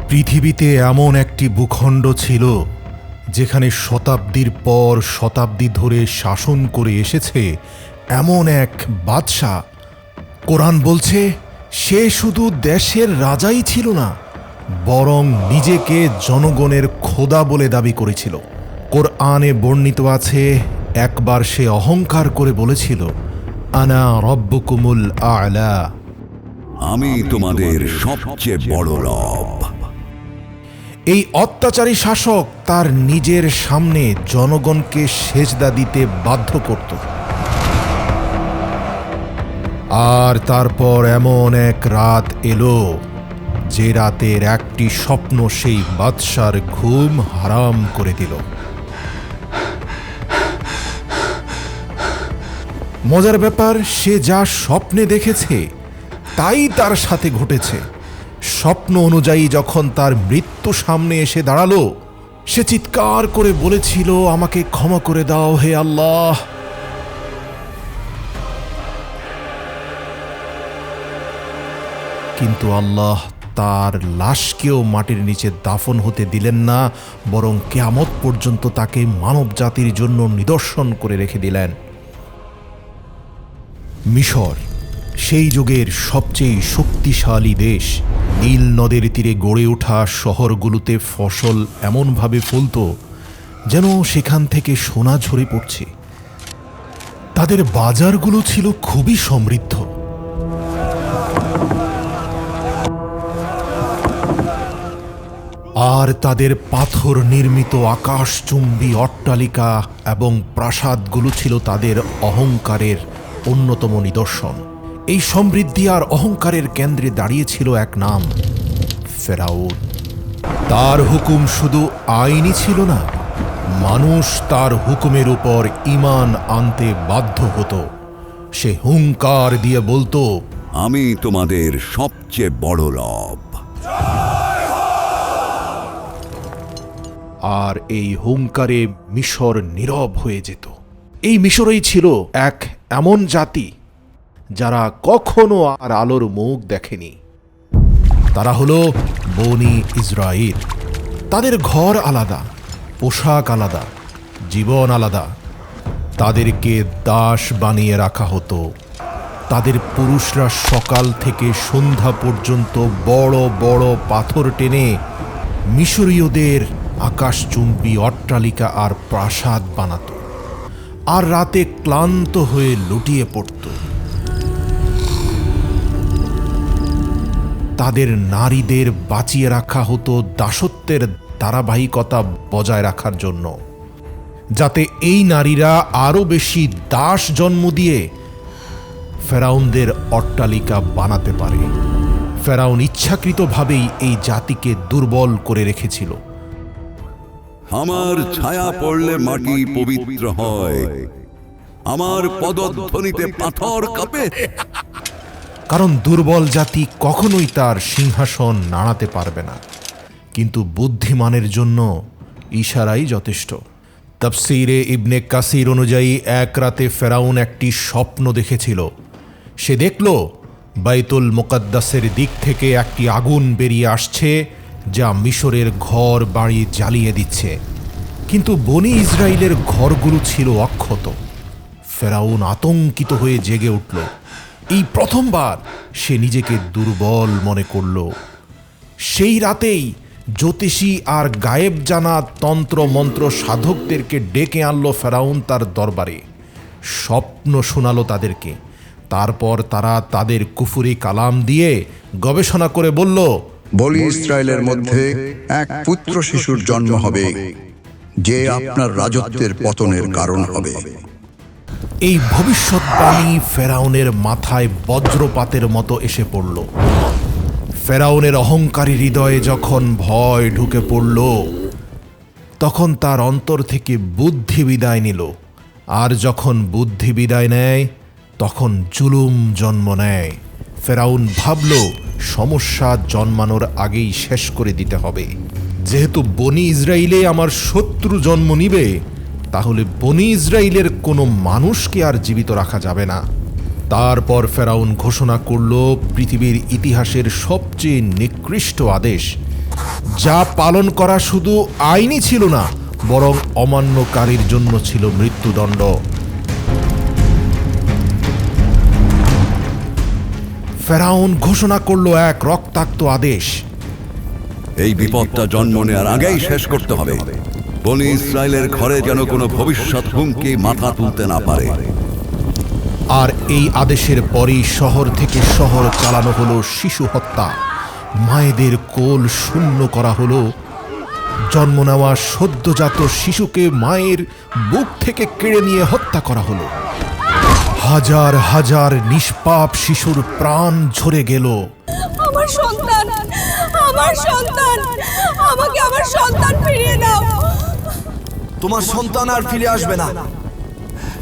পৃথিবীতে এমন একটি ভূখণ্ড ছিল যেখানে শতাব্দীর পর শতাব্দী ধরে শাসন করে এসেছে এমন এক বাদশাহ। কোরআন বলছে সে শুধু দেশের রাজাই ছিল না, বরং নিজেকে জনগণের খোদা বলে দাবি করেছিল। কোরআনে বর্ণিত আছে, একবার সে অহংকার করে বলেছিল, আনা রব্বুকুমুল আ'লা, আমি তোমাদের সবচেয়ে বড় রব। এই অত্যাচারী শাসক তার নিজের সামনে জনগণকে সেজদা দিতে বাধ্য করত। আর তারপর এমন এক রাত এলো যে রাতের একটি স্বপ্ন সেই বাদশার ঘুম হারাম করে দিল। মজার ব্যাপার, সে যা স্বপ্নে দেখেছে তাই তার সাথে ঘটেছে। স্বপ্ন অনুযায়ী যখন তার মৃত্যু সামনে এসে দাঁড়ালো, সে চিৎকার করে বলেছিল, আমাকে ক্ষমা করে দাও হে আল্লাহ। কিন্তু আল্লাহ তার লাশকেও মাটির নিচে দাফন হতে দিলেন না, বরং কিয়ামত পর্যন্ত তাকে মানব জাতির জন্য নিদর্শন করে রেখে দিলেন। মিশর সেই যুগের সবচেয়ে শক্তিশালী দেশ। নীল নদের তীরে গড়ে ওঠা শহরগুলোতে ফসল এমনভাবে ফলত যেন সেখান থেকে সোনা ঝরে পড়ছে। তাদের বাজারগুলো ছিল খুবই সমৃদ্ধ। আর তাদের পাথর নির্মিত আকাশচুম্বী অট্টালিকা এবং প্রাসাদগুলো ছিল তাদের অহংকারের অন্যতম নিদর্শন। এই সমৃদ্ধি আর অহংকারের কেন্দ্রে দাঁড়িয়েছিল এক নাম, ফেরাউন। তার হুকুম শুধু আইনি ছিল না, মানুষ তার হুকুমের উপর ঈমান আনতে বাধ্য হতো। সে হুঙ্কার দিয়ে বলতো, আমি তোমাদের সবচেয়ে বড় রব। আর এই হুঙ্কারে মিশর নীরব হয়ে যেত। এই মিশরই ছিল এক এমন জাতি যারা কখনো আর আলোর মুখ দেখেনি। তারা হলো বনি ইসরাইল। তাদের ঘর আলাদা, পোশাক আলাদা, জীবন আলাদা। তাদেরকে দাস বানিয়ে রাখা হতো। তাদের পুরুষরা সকাল থেকে সন্ধ্যা পর্যন্ত বড় বড় পাথর টেনে মিশরীয়দের আকাশচুম্বী অট্টালিকা আর প্রাসাদ বানাত, আর রাতে ক্লান্ত হয়ে লুটিয়ে পড়ত। তাদের নারীদের বাঁচিয়ে রাখা হতো দাসত্বের ধারাবাহিকতা বজায় রাখার জন্য, যাতে এই নারীরা আরো বেশি দাস জন্ম দিয়ে ফেরাউনদের অট্টালিকা বানাতে পারে। ফেরাউন ইচ্ছাকৃতভাবেই এই জাতিকে দুর্বল করে রেখেছিল। আমার ছায়া পড়লে মাটি পবিত্র হয়, আমার পদধ্বনিতে পাথর কাঁপে। কারণ দুর্বল জাতি কখনোই তার সিংহাসন নাড়াতে পারবে না। কিন্তু বুদ্ধিমানের জন্য ইশারাই যথেষ্ট। তাফসীরে ইবনে কাসির অনুযায়ী এক রাতে ফেরাউন একটি স্বপ্ন দেখেছিল। সে দেখল বাইতুল মুকাদ্দাসের দিক থেকে একটি আগুন বেরিয়ে আসছে, যা মিশরের ঘর বাড়ি জ্বালিয়ে দিচ্ছে। কিন্তু বনি ইসরায়েলের ঘরগুলো ছিল অক্ষত। ফেরাউন আতঙ্কিত হয়ে জেগে উঠল। এই প্রথমবার সে নিজেকে দুর্বল মনে করল। সেই রাতেই জ্যোতিষী আর গায়েব জানা তন্ত্র মন্ত্র সাধকদেরকে ডেকে আনলো ফেরাউন তার দরবারে। স্বপ্ন শোনালো তাদেরকে। তারপর তারা তাদের কুফরি কালাম দিয়ে গবেষণা করে বলল, বনি ইসরায়েলের মধ্যে এক পুত্র শিশুর জন্ম হবে, যে আপনার রাজত্বের পতনের কারণ হবে। এই ভবিষ্যৎবাণী ফেরাউনের মাথায় বজ্রপাতের মতো এসে পড়ল। ফেরাউনের অহংকারী হৃদয়ে যখন ভয় ঢুকে পড়ল, তখন তার অন্তর থেকে বুদ্ধি বিদায় নিল। আর যখন বুদ্ধি বিদায় নেয়, তখন জুলুম জন্ম নেয়। ফেরাউন ভাবল, সমস্যা জন্মানোর আগেই শেষ করে দিতে হবে। যেহেতু বনি ইসরায়েলে আমার শত্রু জন্ম নিবে, তাহলে বনি ইসরায়েলের কোনো মানুষকে আর জীবিত রাখা যাবে না। তারপর ফেরাউন ঘোষণা করল পৃথিবীর ইতিহাসের সবচেয়ে নিকৃষ্ট আদেশ, যা পালন করা শুধু আইনই ছিল না, বরং অমান্যকারীর জন্য ছিল মৃত্যুদণ্ড। ফেরাউন ঘোষণা করল এক রক্তাক্ত আদেশ। এই বিপদটা জন্ম নেওয়ার আগেই শেষ করতে হবে। বনি ইসরায়েলের ঘরে যেন কোনো ভবিষ্যৎ হুমকি মাথা তুলতে না পারে। আর এই আদেশের পরই শহর থেকে শহর চালানো হলো শিশু হত্যা। মায়েদের কোল শূন্য করা হলো। জন্ম নেওয়া সদ্যজাত শিশুকে মায়ের বুক থেকে কেড়ে নিয়ে হত্যা করা হলো। হাজার হাজার নিষ্পাপ শিশুর প্রাণ ঝরে গেল। আমার সন্তান, আমার সন্তান, আমাকে আমার সন্তান ফিরিয়ে দাও। তোমার সন্তান আর ফিরে আসবে না,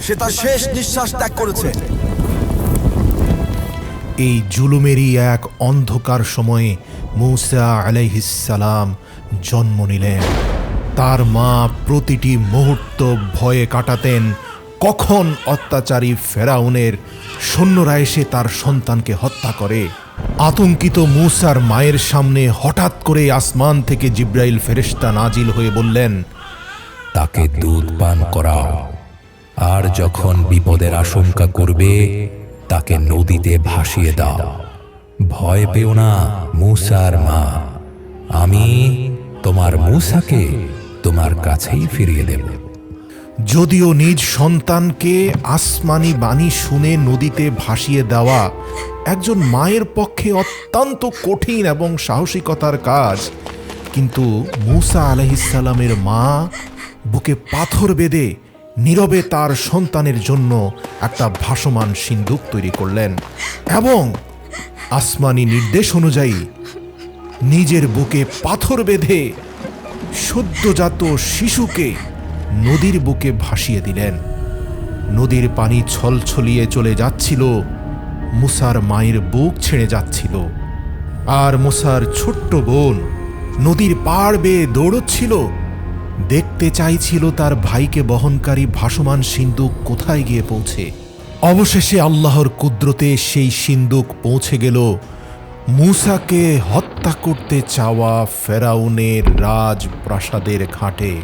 সে তার শেষ নিঃশ্বাস ত্যাগ করেছে। এই জুলুমেরই এক অন্ধকার সময়ে মূসা আলাইহিস সালাম জন্ম নিলেন। তার মা প্রতিটি মুহূর্ত ভয়ে কাটাতেন কখন অত্যাচারী ফেরাউনের সৈন্যরা এসে তার সন্তানকে হত্যা করে। আতঙ্কিত মূসার মায়ের সামনে হঠাৎ করে আসমান থেকে জিব্রাইল ফেরেশতা নাজিল হয়ে বললেন, তাকে দুধ পান করাও, আর যখন বিপদের আশঙ্কা করবে তাকে নদীতে ভাসিয়ে দাও। ভয় পেও না মূসার মা, আমি তোমার মূসাকে তোমার কাছেই ফিরিয়ে দেব। যদিও নিজ সন্তানকে আসমানি বাণী শুনে নদীতে ভাসিয়ে দেওয়া একজন মায়ের পক্ষে অত্যন্ত কঠিন এবং সাহসিকতার কাজ, কিন্তু মূসা আলাইহিস সালামের মা বুকে পাথর বেঁধে নীরবে তার সন্তানের জন্য একটা ভাসমান সিন্দুক তৈরি করলেন এবং আসমানি নির্দেশ অনুযায়ী নিজের বুকে পাথর বেঁধে সদ্যজাত শিশুকে নদীর বুকে ভাসিয়ে দিলেন। নদীর পানি ছলছলিয়ে চলে যাচ্ছিল, মূসার মায়ের বুক ছেড়ে যাচ্ছিল, আর মূসার ছোট্ট বোন নদীর পাড় বেয়ে দৌড়চ্ছিল, দেখতে চাইছিল তার ভাইকে বহনকারী ভাসমান সিন্দুক কোথায় গিয়ে পৌঁছে। অবশেষে আল্লাহর কুদরতে সেই সিন্দুক পৌঁছে গেল মূসাকে হত্যা করতে চাওয়া ফেরাউনের রাজপ্রাসাদের ঘাটে।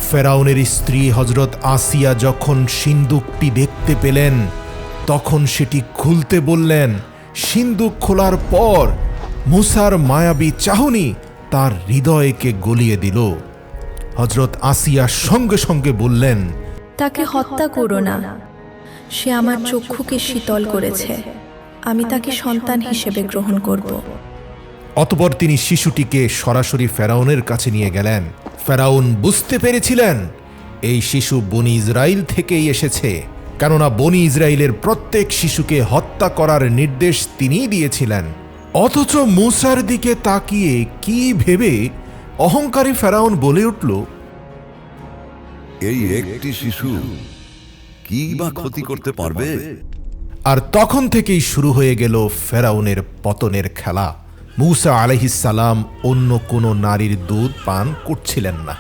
ফেরাউনের স্ত্রী হযরত আসিয়া যখন সিন্দুকটি দেখতে পেলেন, তখন সেটি খুলতে বললেন। সিন্দুক খোলার পর মূসার মায়াবী চাহনি তার হৃদয়কে গলিয়ে দিল। হযরত আসিয়া সঙ্গে সঙ্গে বললেন, তাকে হত্যা করো না, সে আমার চক্ষুকে শীতল করেছে, আমি তাকে সন্তান হিসেবে গ্রহণ করব। অতঃপর তিনি শিশুটিকে সরাসরি ফেরাউনের কাছে নিয়ে গেলেন। ফেরাউন বুঝতে পেরেছিলেন এই শিশু বনি ইসরাইল থেকেই এসেছে, কেননা বনি ইসরাইলের প্রত্যেক শিশুকে হত্যা করার নির্দেশ তিনিই দিয়েছিলেন। অথচ মূসার দিকে তাকিয়ে কি ভেবে অহংকারী ফেরাউন বলে উঠল, এই একটি শিশু কি বা ক্ষতি করতে পারবে? আর তখন থেকেই শুরু হয়ে গেল ফেরাউনের পতনের খেলা। মূসা আলাইহিস সালাম অন্য কোনো নারীর দুধ পান করছিলেন না।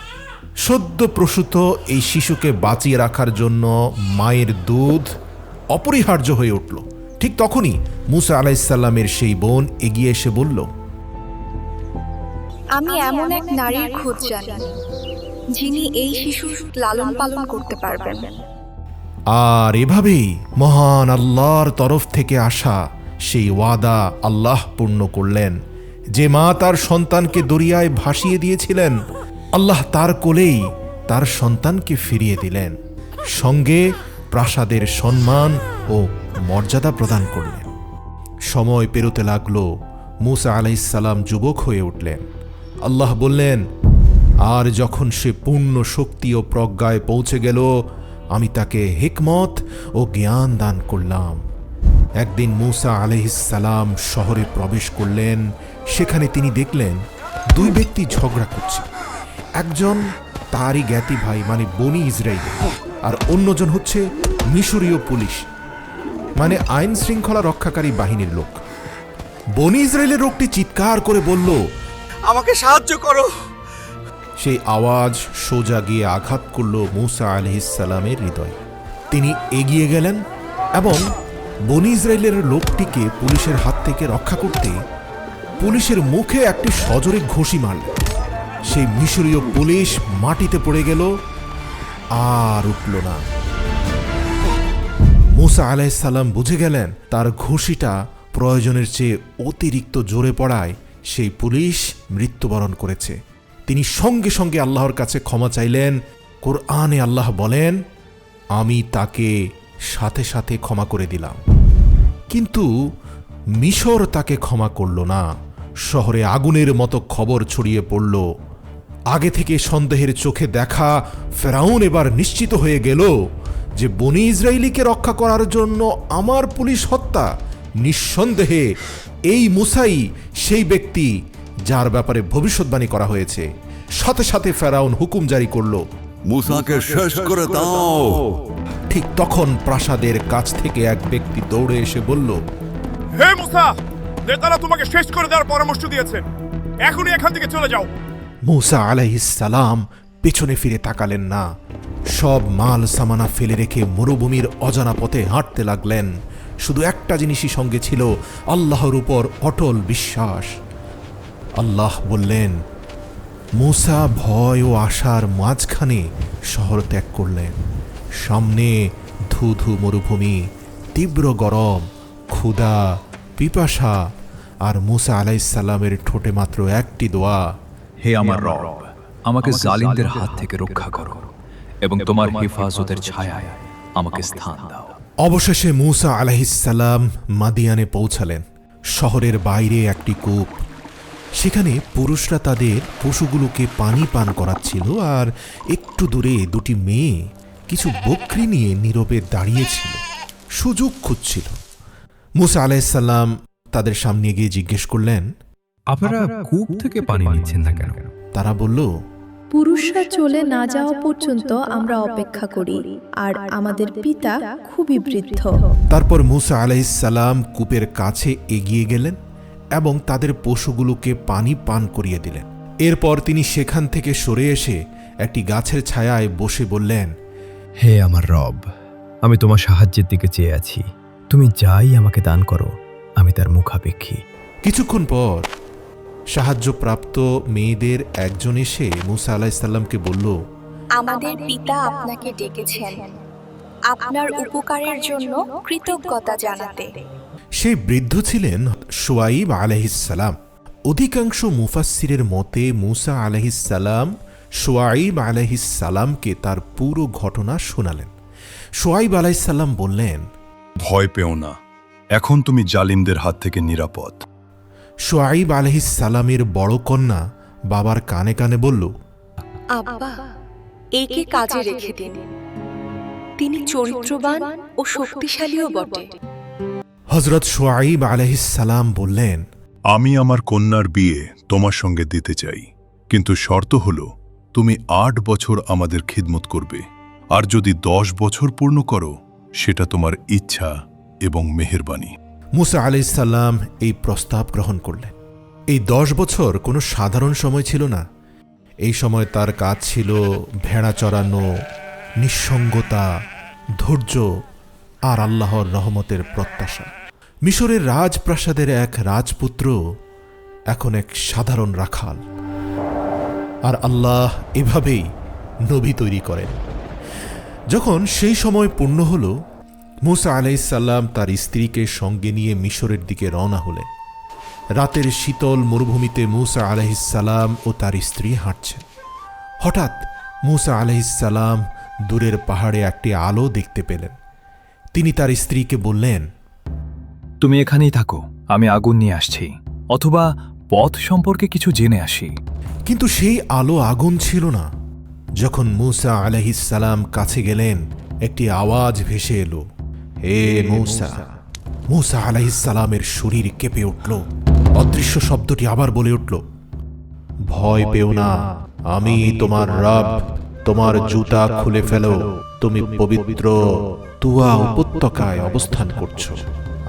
সদ্য প্রসূত এই শিশুকে বাঁচিয়ে রাখার জন্য মায়ের দুধ অপরিহার্য হয়ে উঠল। ঠিক তখনই মূসা আলাইহিস সালামের সেই বোন এগিয়ে এসে বলল, আমি এমন এক নারীর খোঁজ জানি যিনি এই শিশুর লালন পালন করতে পারবেন। আর এভাবেই মহান আল্লাহর তরফ থেকে আসা সেই ওয়াদা আল্লাহ পূর্ণ করলেন। যে মা তার সন্তানকে দরিয়ায় ভাসিয়ে দিয়েছিলেন, আল্লাহ তার কোলেই তার সন্তানকে ফিরিয়ে দিলেন, সঙ্গে প্রাসাদের সম্মান ও মর্যাদা প্রদান করলেন। সময় পেরোতে লাগলো, মূসা আলাইহিস সালাম যুবক হয়ে উঠলেন। আল্লাহ বললেন, আর যখন সে পূর্ণ শক্তি ও প্রজ্ঞায় পৌঁছে গেল, আমি তাকে হিকমত ও জ্ঞান দান করলাম। একদিন মূসা আলাইহিস সালাম শহরে প্রবেশ করলেন। সেখানে তিনি দেখলেন দুই ব্যক্তি ঝগড়া করছে। একজন তারই জ্ঞাতি ভাই মানে বনি ইসরাইল, আর অন্যজন হচ্ছে মিশরীয় পুলিশ মানে আইন শৃঙ্খলা রক্ষাকারী বাহিনীর লোক। বনি ইসরায়েলের লোকটি চিৎকার করে বলল, আমাকে সাহায্য করো। সেই আওয়াজ সোজা গিয়ে আঘাত করল মূসা আলাইহিস সালামের হৃদয়ে। তিনি এগিয়ে গেলেন এবং বনি ইসরায়েলের লোকটিকে পুলিশের হাত থেকে রক্ষা করতে পুলিশের মুখে একটি সজোরে ঘুষি মারলেন। সেই মিশরীয় পুলিশ মাটিতে পড়ে গেল, আর উঠল না। মুসা আলাইহিস সালাম বুঝে গেলেন তার ঘুষিটা প্রয়োজনের চেয়ে অতিরিক্ত জোরে পড়ায় সেই পুলিশ মৃত্যুবরণ করেছে। তিনি সঙ্গে সঙ্গে আল্লাহর কাছে ক্ষমা চাইলেন। কোরআনে আল্লাহ বলেন, আমি তাকে সাথে সাথে ক্ষমা করে দিলাম। কিন্তু মিশর তাকে ক্ষমা করল না। শহরে আগুনের মতো খবর ছড়িয়ে পড়ল। আগে থেকে সন্দেহের চোখে দেখা ফেরাউন এবার নিশ্চিত হয়ে গেল যে বনি ইসরাইলীকে রক্ষা করার জন্য আমার পুলিশ হত্যা, নিঃসন্দেহে এই মুসাই সেই ব্যক্তি যার ব্যাপারে ভবিষ্যৎবাণী করা হয়েছে। সাথে সাথে ফেরাউন হুকুম জারি করল, মুসাকে শেষ করে দাও। ঠিক তখন প্রাসাদের কাছ থেকে এক ব্যক্তি দৌড়ে এসে বলল, হে মুসা, নেতারা তোমাকে শেষ করে দেওয়ার পরামর্শ দিয়েছেন, এখনই এখান থেকে চলে যাও। মুসা আলাইহিস সালাম পেছনে ফিরে তাকালেন না। সব মাল সামানা ফেলে রেখে মরুভূমির অজানা পথে হাঁটতে লাগলেন। শুধু একটা জিনিসই সঙ্গে ছিল, আল্লাহর উপর অটল বিশ্বাস। আল্লাহ বললেন, মুসা ভয় ও আশার মাঝখানে শহর ত্যাগ করলেন। সামনে ধুধু মরুভূমি, তীব্র গরম, ক্ষুধা, পিপাসা, আর মুসা আলাইহিস সালামের ঠোঁটে মাত্র একটি দোয়া, হে আমার রব, আমাকে জালিমদের হাত থেকে রক্ষা করো এবং তোমার হেফাজতের ছায়ায় আমাকে স্থান দাও। অবশেষে মুসা আলাইহিস সালাম মাদিয়ানে পৌঁছালেন। শহরের বাইরে একটি কূপ, সেখানে পুরুষরা তাদের পশুগুলোকে পানি পান করাচ্ছিল, আর একটু দূরে দুটি মেয়ে কিছু বকরি নিয়ে নীরবে দাঁড়িয়েছিল, সুযোগ খুঁজছিল। মুসা আলাইহিস সালাম তাদের সামনে গিয়ে জিজ্ঞেস করলেন, আপনারা কূপ থেকে পানি নিচ্ছেন না কেন? তারা বলল, পুরুষরা চলে না যাওয়া পর্যন্ত আমরা অপেক্ষা করি, আর আমাদের পিতা খুবই বৃদ্ধ। তারপর মুসা আলাইহিস সালাম কূপের কাছে এগিয়ে গেলেন এবং তাদের পশুগুলোকে পানি পান করিয়ে দিলেন। এরপর তিনি সেখান থেকে সরে এসে একটি গাছের ছায়ায় বসে বললেন, হে আমার রব, আমি তোমার সাহায্যের দিকে চেয়ে আছি। তুমি যাই আমাকে দান করো, আমি তার মুখাপেক্ষী। কিছুক্ষণ পর সাহায্যপ্রাপ্ত মেয়েদের একজন এসে মুসা আলাইহিস সালামকে বলল, আমাদের পিতা আপনাকে ডেকেছেন আপনার উপকারের জন্য কৃতজ্ঞতা জানাতে। সেই বৃদ্ধ ছিলেন শুআইব আলাইহিস সালাম। অধিকাংশ মুফাসসিরের মতে মুসা আলাইহিস সালাম শুআইব আলাইহিস সালামকে তার পুরো ঘটনা শোনালেন। শুআইব আলাইহিস সালাম বললেন, ভয় পেও না, এখন তুমি জালিমদের হাত থেকে নিরাপদ। শুআইব আলাইহিস সালামের বড় কন্যা বাবার কানে কানে বলল, আব্বা, একে কাজে রেখে দিন, তিনি চরিত্রবান ও শক্তিশালীও বটে। হযরত শুআইব আলাইহিস সালাম বললেন, আমি আমার কন্যার বিয়ে তোমার সঙ্গে দিতে চাই, কিন্তু শর্ত হলো তুমি 8 বছর আমাদের খিদমত করবে, আর যদি 10 বছর পূর্ণ করো সেটা তোমার ইচ্ছা এবং মেহেরবানি। মুসা আলাইহিস সালাম এই প্রস্তাব গ্রহণ করলেন। এই 10 বছর কোনো সাধারণ সময় ছিল না। এই সময় তার কাজ ছিল ভেড়া চড়ানো, নিঃসঙ্গতা, ধৈর্য আর আল্লাহর রহমতের প্রত্যাশা। মিশরের রাজপ্রাসাদের এক রাজপুত্র এখন এক সাধারণ রাখাল, আর আল্লাহ এভাবেই নবী তৈরি করেন। যখন সেই সময় পূর্ণ হল, মুসা আলাইহিস সালাম তার স্ত্রীকে সঙ্গে নিয়ে মিশরের দিকে রওনা হলেন। রাতের শীতল মরুভূমিতে মুসা আলাইহিস সালাম ও তার স্ত্রী হাঁটছেন। হঠাৎ মুসা আলাইহিস সালাম দূরের পাহাড়ে একটি আলো দেখতে পেলেন। তিনি তার স্ত্রীকে বললেন, তুমি এখানেই থাকো, আমি আগুন নিয়ে আসছি, অথবা পথ সম্পর্কে কিছু জেনে আসি। কিন্তু সেই আলো আগুন ছিল না। যখন মুসা আলাইহিস সালাম কাছে গেলেন, একটি আওয়াজ ভেসে এলো, হে মুসা। মুসা আলাইহিস সালামের শরীর কেঁপে উঠল। অদৃশ্য শব্দটি আবার বলে উঠল, ভয় পেও না, আমি তোমার রব। তোমার জুতা খুলে ফেলো, তুমি পবিত্র তুয়া উপত্যকায় অবস্থান করছো।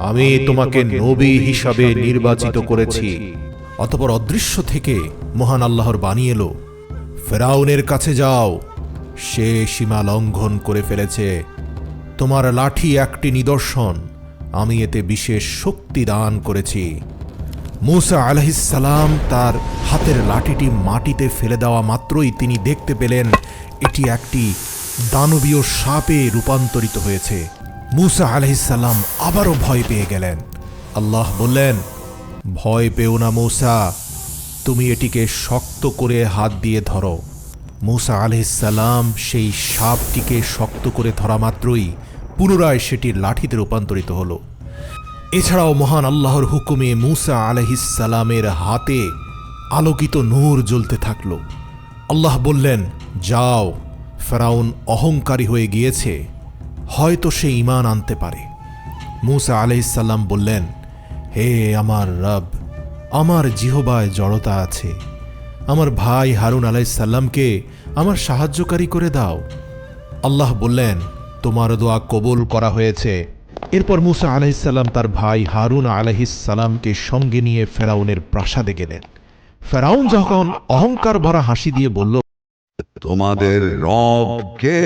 আমি তোমাকে নবী হিসাবে নির্বাচিত করেছি। অতঃপর অদৃশ্য থেকে মহান আল্লাহর বাণী এলো, ফেরাউনের কাছে যাও, সে সীমা লঙ্ঘন করে ফেলেছে। তোমার লাঠি একটি নিদর্শন, আমি এতে বিশেষ শক্তি দান করেছি। মূসা আলাইহিসসালাম তার হাতের লাঠিটি মাটিতে ফেলে দেওয়া মাত্রই তিনি দেখতে পেলেন এটি একটি দানবীয় সাপে রূপান্তরিত হয়েছে। মূসা আলাইহিসসালাম আবারও ভয় পেয়ে গেলেন। আল্লাহ বললেন, ভয় পেও না মূসা, তুমি এটিকে শক্ত করে হাত দিয়ে ধরো। মূসা আলাইহিসসালাম সেই সাপটিকে শক্ত করে ধরা মাত্রই পুনরায় সেটি লাঠিতে রূপান্তরিত হলো। এছাড়াও মহান আল্লাহর হুকুমে মূসা আলাইহিসসালামের হাতে আলোকিত নূর জ্বলতে থাকল। আল্লাহ বললেন, যাও, ফেরাউন অহংকারী হয়ে গিয়েছে, হয়তো সে ঈমান আনতে পারে। মূসা আলাইহিসসালাম বললেন, হে আমার রব, আমার জিহবায় জড়তা আছে, আমার ভাই হারুন আলাইহিসসালামকে আমার সাহায্যকারী করে দাও। আল্লাহ বললেন, তোমার দোয়া কবুল করা হয়েছে। এরপর মূসা আলাইহিসসালাম তার ভাই হারুন আলাইহিসসালামকে সঙ্গে নিয়ে ফেরাউনের প্রাসাদে গেলেন। ফেরাউন যখন অহংকার ভরা হাসি দিয়ে বলল, তোমাদের রব কে?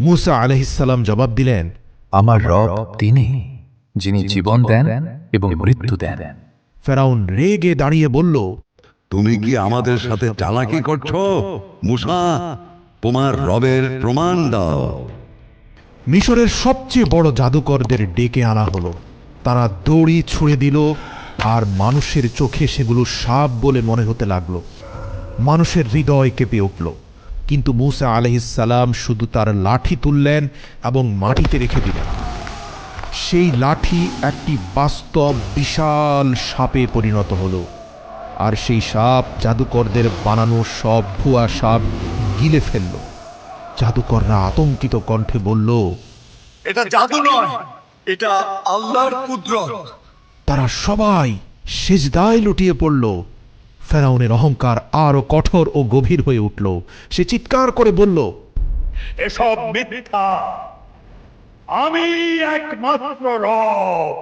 মূসা আলাইহিসসালাম জবাব দিলেন, আমার রব তিনি, যিনি জীবন দেন এবং মৃত্যু দেন। ফেরাউন রেগে দাঁড়িয়ে বলল, তুমি কি আমাদের সাথে চালাকি করছো? মূসা, তোমার রবের প্রমাণ দাও। মিশরের সবচেয়ে বড় জাদুকরদের ডেকে আনা হলো। তারা দড়ি ছুঁড়ে দিল আর মানুষের চোখে সেগুলো সাপ বলে মনে হতে লাগলো। মানুষের হৃদয় কেঁপে উঠল। কিন্তু মূসা আলাইহিসসালাম শুধু তার লাঠি তুললেন এবং মাটিতে রেখে দিলেন। সেই লাঠি একটি বাস্তব বিশাল সাপে পরিণত হলো, আর সেই সাপ জাদুকরদের বানানো সব ভুয়া সাপ গিলে ফেলল। জাদুকররা আতঙ্কিত কণ্ঠে বলল, এটা জাদু নয়, এটা আল্লাহর কুদরত। তারা সবাই সিজদায় লুটিয়ে পড়ল। ফেরাউনের অহংকার আরো কঠোর ও গভীর হয়ে উঠল। সে চিৎকার করে বলল, এসব মিথ্যা, আমি একমাত্র রব।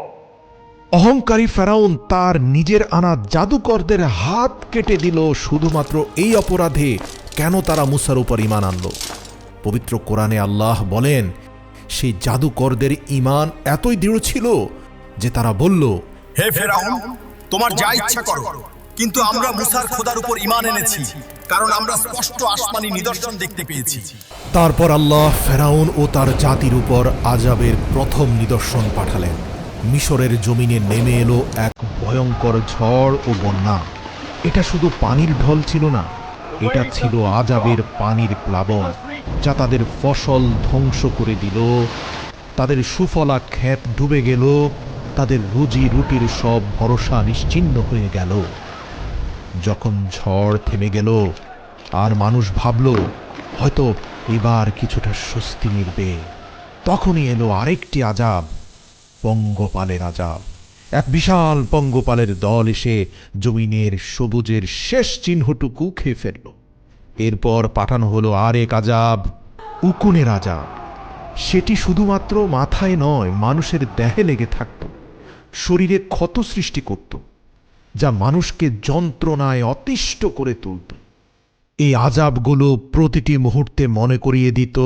অহংকারী ফেরাউন তার নিজের আনা জাদুকরদের হাত কেটে দিল শুধুমাত্র এই অপরাধে কেন তারা মূসার উপর ঈমান আনল। পবিত্র কোরআনে আল্লাহ বলেন, সেই জাদুকরদের ঈমান এতই দৃঢ় ছিল যে তারা বলল, হে ফেরাউন, তোমার যা ইচ্ছা করো, কিন্তু আমরা মূসার খোদার উপর ঈমান এনেছি, কারণ আমরা স্পষ্ট আসমানি নিদর্শন দেখতে পেয়েছি। তারপর আল্লাহ ফেরাউন ও তার জাতির উপর আযাবের প্রথম নিদর্শন পাঠালেন। মিশরের জমিনে নেমে এলো এক ভয়ঙ্কর ঝড় ও বন্যা। এটা শুধু পানির ঢল ছিল না, এটা ছিল আযাবের পানির প্লাবন, যা তাদের ফসল ধ্বংস করে দিল, তাদের সুফলা ক্ষেত ডুবে গেল, তাদের রুজি রুটির সব ভরসা নিশ্চিহ্ন হয়ে গেল। যখন ঝড় থেমে গেল আর মানুষ ভাবল হয়তো এবার কিছুটা স্বস্তি মিলবে, তখনই এলো আরেকটি আযাব, পঙ্গপালের আযাব। এক বিশাল পঙ্গপালের দল এসে জমিনের সবুজের শেষ চিহ্নটুকু খেয়ে ফেলল। এরপর পাঠানো হলো আরেক আযাব, উকুনের আযাব। সেটি শুধুমাত্র মাথায় নয়, মানুষের দেহে লেগে থাকত, শরীরে ক্ষত সৃষ্টি করত, যা মানুষকে যন্ত্রণায় অতিষ্ঠ করে তুলত। এই আযাবগুলো প্রতিটি মুহূর্তে মনে করিয়ে দিত,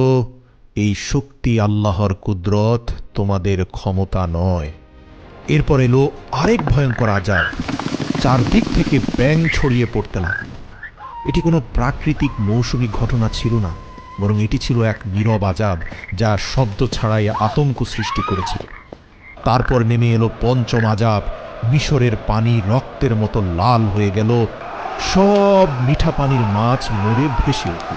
এই শক্তি আল্লাহর কুদরত, তোমাদের ক্ষমতা নয়। এরপর এলো আরেক ভয়ঙ্কর আযাব, চারদিক থেকে ব্যাঙ ছড়িয়ে পড়তে লাগল। এটি কোনো প্রাকৃতিক মৌসুমী ঘটনা ছিল না, বরং এটি ছিল এক নীরব আযাব, যা শব্দ ছাড়াই আতঙ্ক সৃষ্টি করেছিল। তারপর নেমে এলো পঞ্চম আযাব। মিশরের পানি রক্তের মতো লাল হয়ে গেল, সব মিঠা পানির মাছ মরে ভেসে উঠল।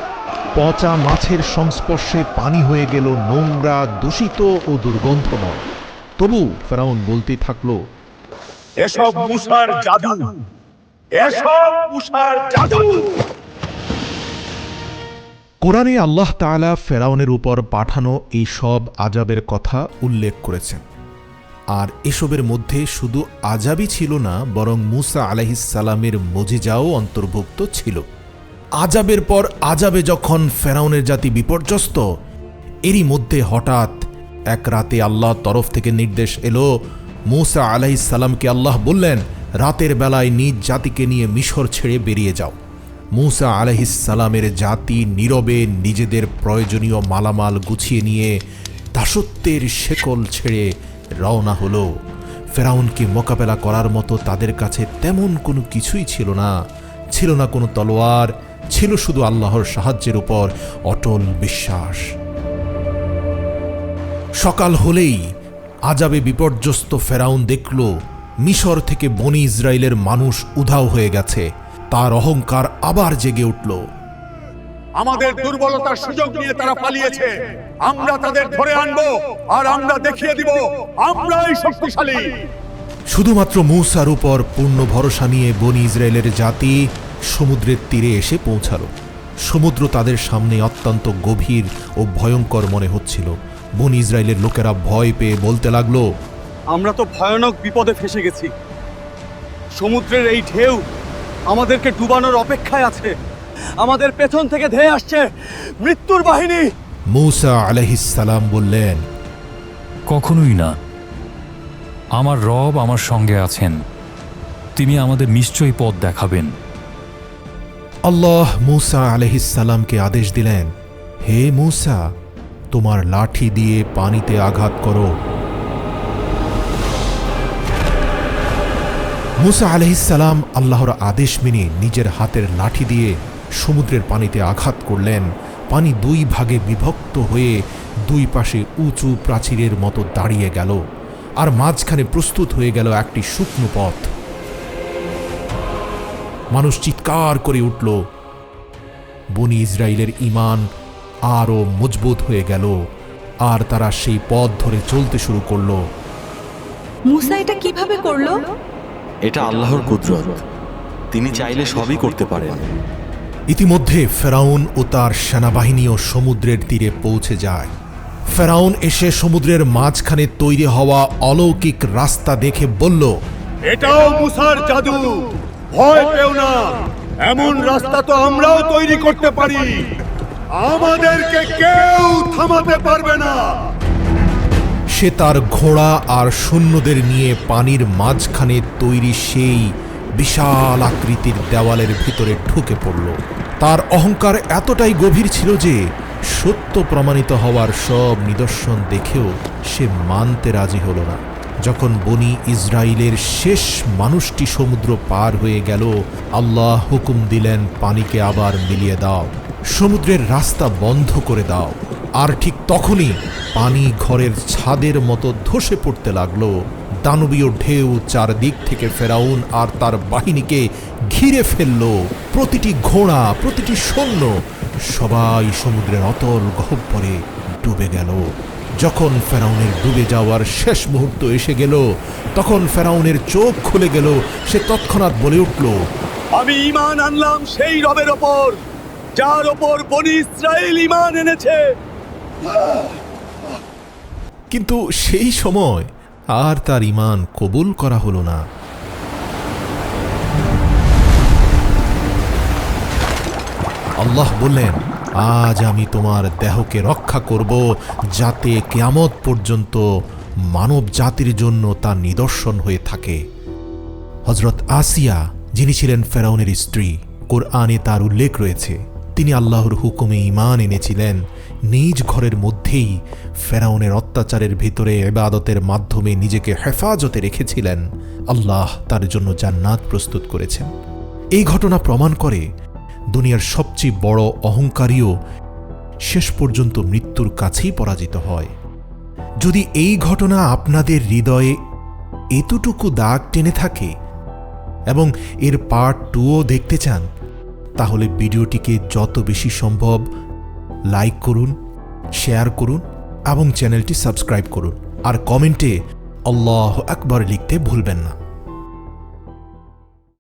পচা মাছের সংস্পর্শে পানি হয়ে গেল নোংরা, দূষিত ও দুর্গন্ধময়। তবু ফেরাউন বলতেই থাকলো, এসব মূসার জাদু, এসব মূসার জাদু। কোরআনে আল্লাহ তাআলা ফেরাউনের উপর পাঠানো এই সব আযাবের কথা উল্লেখ করেছেন। আর এসবের মধ্যে শুধু আযাবই ছিল না, বরং মূসা আলাইহিসসালামের মুজিজাও অন্তর্ভুক্ত ছিল। আযাবের পর আযাবে যখন ফেরাউনের জাতি বিপর্যস্ত, এরই মধ্যে হঠাৎ এক রাতে আল্লাহর তরফ থেকে নির্দেশ এলো। মূসা আলাইহিসসালামকে আল্লাহ বললেন, রাতের বেলায় নিজ জাতিকে নিয়ে মিশর ছেড়ে বেরিয়ে যাও। মূসা আলাইহিসসালামের জাতি নীরবে নিজেদের প্রয়োজনীয় মালামাল গুছিয়ে নিয়ে দাসত্বের শেকল ছেড়ে রওনা হলো। ফেরাউনকে মোকাবেলা করার মতো তাদের কাছে তেমন কোনো কিছুই ছিল না। ছিল না কোনো তলোয়ার, ছিল শুধু আল্লাহর সাহায্যের উপর অটল বিশ্বাস। সকাল হলেই আজাবে বিপর্যস্ত ফেরাউন দেখল মিশর থেকে বনি ইসরায়েলের মানুষ উধাও হয়ে গেছে। তার অহংকার আবার জেগে উঠল। আমাদের দুর্বলতার সুযোগ নিয়ে তারা পালিয়েছে, আমরা তাদের ধরে আনবো আর আমরা দেখিয়ে দিব আমরাই শক্তিশালী। শুধুমাত্র মূসার উপর পূর্ণ ভরসা নিয়ে বনি ইসরায়েলের জাতি সমুদ্রের তীরে এসে পৌঁছাল। সমুদ্র তাদের সামনে অত্যন্ত গভীর ও ভয়ঙ্কর মনে হচ্ছিল। বনি ইসরায়েলের লোকেরা ভয় পেয়ে বলতে লাগলো, আমরা তো ভয়ানক বিপদে ফেসে গেছি। সমুদ্রের এই ঢেউ আমাদেরকে ডুবানোর অপেক্ষায় আছে। আমাদের পেছন থেকে ধেয়ে আসছে মৃত্যুর বাহিনী। মূসা আলাইহিস সালাম বললেন, কখনোই না, আমার রব আমার সঙ্গে আছেন, তিনি আমাদের নিশ্চয়ই পথ দেখাবেন। আল্লাহ মূসা আলাইহিস সালামকে আদেশ দিলেন, হে মূসা, তোমার লাঠি দিয়ে পানিতে আঘাত করো। মূসা আলাইহিস সালাম আল্লাহর আদেশ মেনে নিজের হাতের লাঠি দিয়ে সমুদ্রের পানিতে আঘাত করলেন। পানি দুই ভাগে বিভক্ত হয়ে দুই পাশে উঁচু প্রাচীরের মতো দাঁড়িয়ে গেল, আর মাঝখানে প্রস্তুত হয়ে গেল একটি শুকনো পথ। মানুষ চিৎকার করে উঠল। বনি ইসরায়েলের ঈমান আরও মজবুত হয়ে গেল, আর তারা সেই পথ ধরে চলতে শুরু করল। মুসা এটা কিভাবে করলো? এটা আল্লাহর কুদরত, তিনি চাইলে সবই করতে পারেন। ইতিমধ্যে ফেরাউন ও তার সেনাবাহিনীও সমুদ্রের তীরে পৌঁছে যায়। ফেরাউন এসে সমুদ্রের মাঝখানে তৈরি হওয়া অলৌকিক রাস্তা দেখে বলল, এটাও মুসার জাদু, ভয় পেও না, এমন রাস্তা তো আমরাও তৈরি করতে পারি, আমাদেরকে কেউ থামাতে পারবে না। সে তার ঘোড়া আর সৈন্যদের নিয়ে পানির মাঝখানে তৈরি সেই বিশাল আকৃতির দেওয়ালের ভিতরে ঢুকে পড়ল। তার অহংকার এতটাই গভীর ছিল যে সত্য প্রমাণিত হওয়ার সব নিদর্শন দেখেও সে মানতে রাজি হল না। যখন বনি ইসরায়েলের শেষ মানুষটি সমুদ্র পার হয়ে গেল, আল্লাহ হুকুম দিলেন, পানিকে আবার মিলিয়ে দাও, সমুদ্রের রাস্তা বন্ধ করে দাও। আর ঠিক তখনই পানি ঘরের ছাদের মতো ধসে পড়তে লাগলো। দানবীয় ঢেউ চারদিক থেকে ফেরাউন আর তার বাহিনীকে ঘিরে ফেলল। প্রতিটি ঘোড়া, প্রতিটি সৈন্য, সবাই সমুদ্রের অতল গহ্বরে ডুবে গেল। যখন ফেরাউনের ডুবে যাওয়ার শেষ মুহূর্ত এসে গেল, তখন ফেরাউনের চোখ খুলে গেল। সে তৎক্ষণাৎ বলে উঠল, আমি ঈমান আনলাম সেই রবের ওপর যার ওপর বনি ইসরায়েল ঈমান এনেছে। কিন্তু সেই সময় আর তার ঈমান কবুল করা হলো না। আল্লাহ বললেন, আজ আমি তোমার দেহকে রক্ষা করব, যাতে কিয়ামত পর্যন্ত মানব জাতির জন্য তা নিদর্শন হয়ে থাকে। হযরত আসিয়া, যিনি ছিলেন ফেরাউনের স্ত্রী, কোরআনে তার উল্লেখ রয়েছে। তিনি আল্লাহর হুকুমে ঈমান এনেছিলেন। নিজ ঘরের মধ্যেই ফেরাউনের অত্যাচারের ভিতরে ইবাদতের মাধ্যমে নিজেকে হেফাজতে রেখেছিলেন। আল্লাহ তার জন্য জান্নাত প্রস্তুত করেছেন। এই ঘটনা প্রমাণ করে দুনিয়ার সবচেয়ে বড় অহংকারীও শেষ পর্যন্ত মৃত্যুর কাছেই পরাজিত হয়। যদি এই ঘটনা আপনাদের হৃদয়ে এতটুকু দাগ টেনে থাকে এবং এর পার্ট 2ও দেখতে চান, তাহলে ভিডিওটিকে যত বেশি সম্ভব লাইক করুন, শেয়ার করুন এবং চ্যানেলটি সাবস্ক্রাইব করুন। আর কমেন্টে আল্লাহু আকবার লিখতে ভুলবেন না।